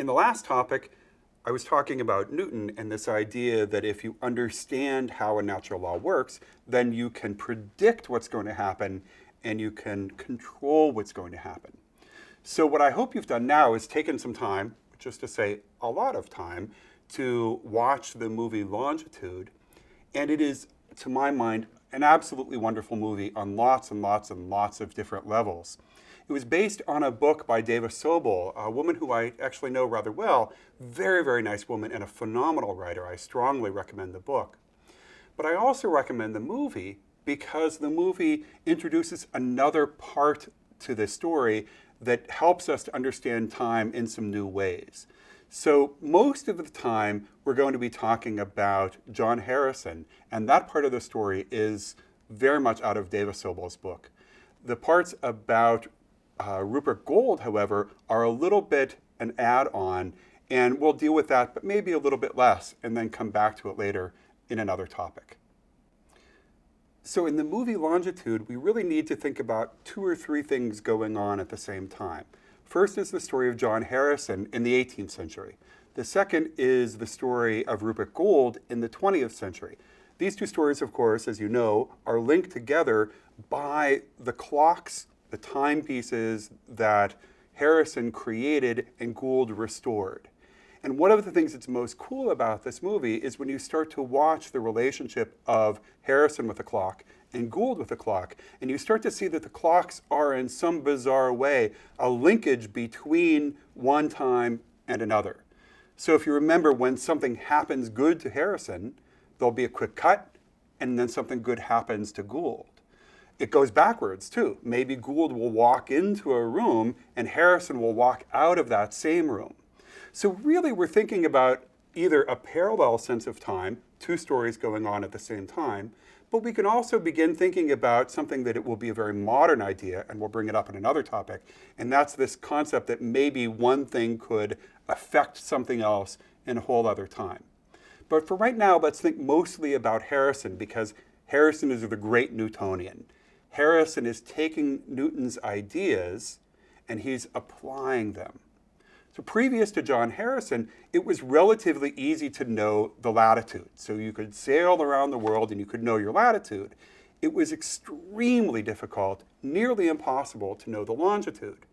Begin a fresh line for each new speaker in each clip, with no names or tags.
In the last topic, I was talking about Newton and this idea that if you understand how a natural law works, then you can predict what's going to happen and you can control what's going to happen. So what I hope you've done now is taken some time, just to say a lot of time, to watch the movie Longitude. And it is, to my mind, an absolutely wonderful movie on lots and lots and lots of different levels. It was based on a book by Dava Sobol, a woman who I actually know rather well, very, very nice woman and a phenomenal writer. I strongly recommend the book. But I also recommend the movie because the movie introduces another part to the story that helps us to understand time in some new ways. So most of the time, we're going to be talking about John Harrison, and that part of the story is very much out of Dava Sobol's book. The parts about Rupert Gould, however, are a little bit an add-on, and we'll deal with that, but maybe a little bit less, and then come back to it later in another topic. So in the movie Longitude, we really need to think about 2 or 3 things going on at the same time. First is the story of John Harrison in the 18th century. The second is the story of Rupert Gould in the 20th century. These 2 stories, of course, as you know, are linked together by the clocks, the timepieces that Harrison created and Gould restored. And one of the things that's most cool about this movie is when you start to watch the relationship of Harrison with the clock and Gould with the clock, and you start to see that the clocks are in some bizarre way a linkage between one time and another. So if you remember, when something happens good to Harrison, there'll be a quick cut, and then something good happens to Gould. It goes backwards too. Maybe Gould will walk into a room and Harrison will walk out of that same room. So really we're thinking about either a parallel sense of time, 2 stories going on at the same time, but we can also begin thinking about something that it will be a very modern idea, and we'll bring it up in another topic, and that's this concept that maybe one thing could affect something else in a whole other time. But for right now, let's think mostly about Harrison, because Harrison is the great Newtonian. Harrison is taking Newton's ideas and he's applying them. So previous to John Harrison, it was relatively easy to know the latitude. So you could sail around the world and you could know your latitude. It was extremely difficult, nearly impossible to know the longitude.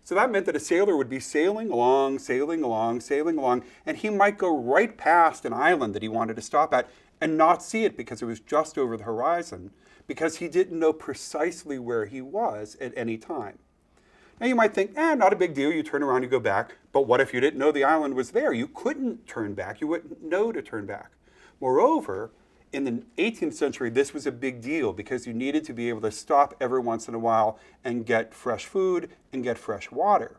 So that meant that a sailor would be sailing along, and he might go right past an island that he wanted to stop at and not see it because it was just over the horizon, because he didn't know precisely where he was at any time. Now you might think, not a big deal, you turn around, you go back, but what if you didn't know the island was there? You couldn't turn back, you wouldn't know to turn back. Moreover, in the 18th century, this was a big deal because you needed to be able to stop every once in a while and get fresh food and get fresh water.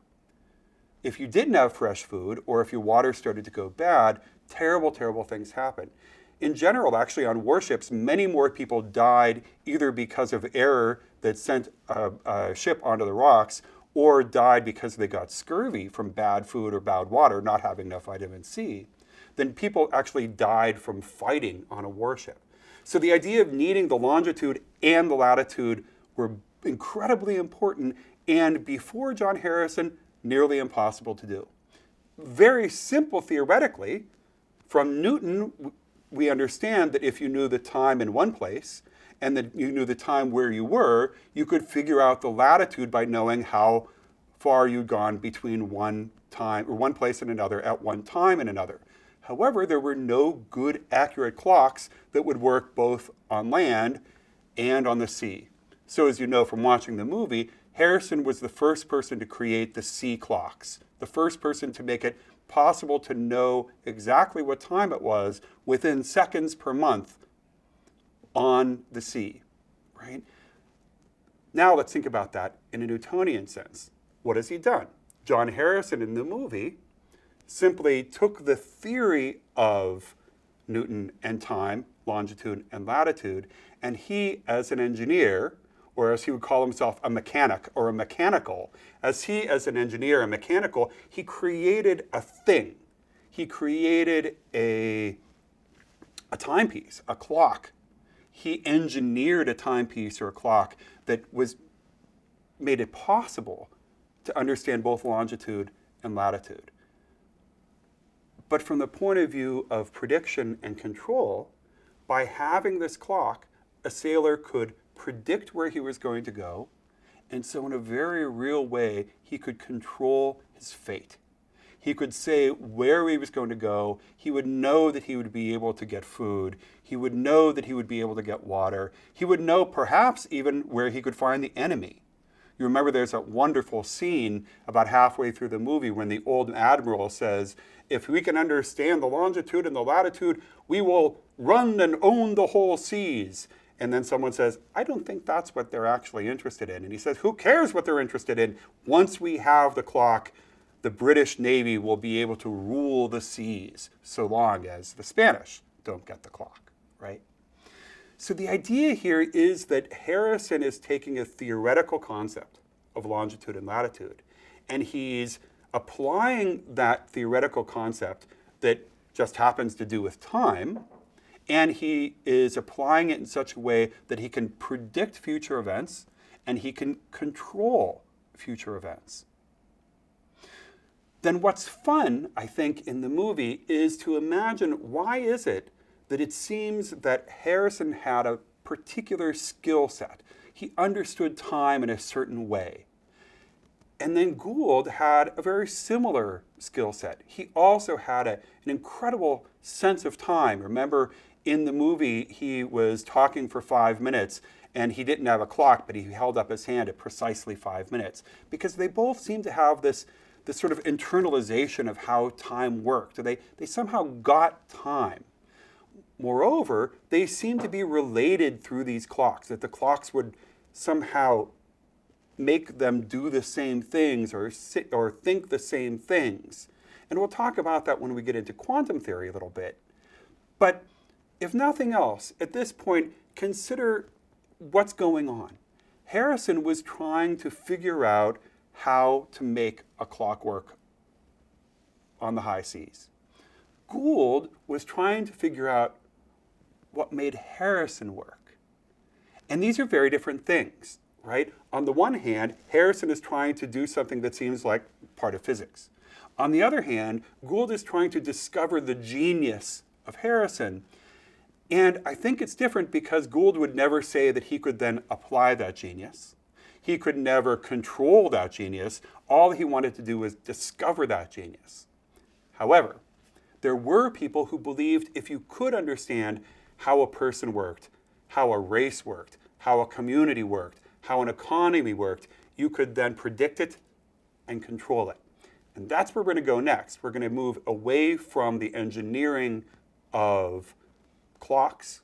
If you didn't have fresh food, or if your water started to go bad, terrible, terrible things happen. In general, actually, on warships, many more people died either because of error that sent a ship onto the rocks, or died because they got scurvy from bad food or bad water, not having enough vitamin C, than people actually died from fighting on a warship. So the idea of needing the longitude and the latitude were incredibly important, and before John Harrison, nearly impossible to do. Very simple theoretically. From Newton, we understand that if you knew the time in one place, and that you knew the time where you were, you could figure out the latitude by knowing how far you'd gone between one time or one place and another at one time and another. However, there were no good, accurate clocks that would work both on land and on the sea. So as you know from watching the movie, Harrison was the first person to create the sea clocks, the first person to make it possible to know exactly what time it was within seconds per month on the sea, right? Now let's think about that in a Newtonian sense. What has he done? John Harrison in the movie simply took the theory of Newton and time, longitude and latitude, and he, as an engineer, or as he would call himself, a mechanic or a mechanical, as an engineer, a mechanical, he created a thing. He created a timepiece, a clock. He engineered a timepiece or a clock that made it possible to understand both longitude and latitude. But from the point of view of prediction and control, by having this clock, a sailor could predict where he was going to go, and so in a very real way, he could control his fate. He could say where he was going to go. He would know that he would be able to get food. He would know that he would be able to get water. He would know perhaps even where he could find the enemy. You remember there's a wonderful scene about halfway through the movie when the old admiral says, if we can understand the longitude and the latitude, we will run and own the whole seas. And then someone says, I don't think that's what they're actually interested in. And he says, who cares what they're interested in? Once we have the clock, the British Navy will be able to rule the seas so long as the Spanish don't get the clock, right? So the idea here is that Harrison is taking a theoretical concept of longitude and latitude, and he's applying that theoretical concept that just happens to do with time, and he is applying it in such a way that he can predict future events and he can control future events. Then what's fun, I think, in the movie is to imagine why is it that it seems that Harrison had a particular skill set. He understood time in a certain way. And then Gould had a very similar skill set. He also had an incredible sense of time. Remember, in the movie, he was talking for 5 minutes, and he didn't have a clock, but he held up his hand at precisely 5 minutes, because they both seem to have this sort of internalization of how time worked. They somehow got time. Moreover, they seem to be related through these clocks, that the clocks would somehow make them do the same things or think the same things. And we'll talk about that when we get into quantum theory a little bit. But if nothing else, at this point, consider what's going on. Harrison was trying to figure out how to make a clock work on the high seas. Gould was trying to figure out what made Harrison work. And these are very different things, right? On the one hand, Harrison is trying to do something that seems like part of physics. On the other hand, Gould is trying to discover the genius of Harrison. And I think it's different because Gould would never say that he could then apply that genius. He could never control that genius. All he wanted to do was discover that genius. However, there were people who believed if you could understand how a person worked, how a race worked, how a community worked, how an economy worked, you could then predict it and control it. And that's where we're going to go next. We're going to move away from the engineering of clocks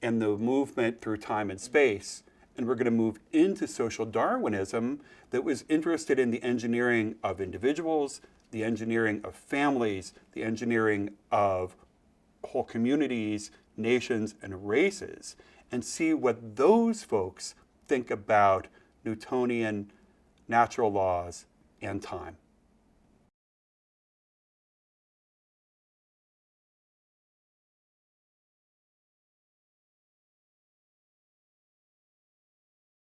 and the movement through time and space, and we're going to move into social Darwinism that was interested in the engineering of individuals, the engineering of families, the engineering of whole communities, nations, and races, and see what those folks think about Newtonian natural laws and time.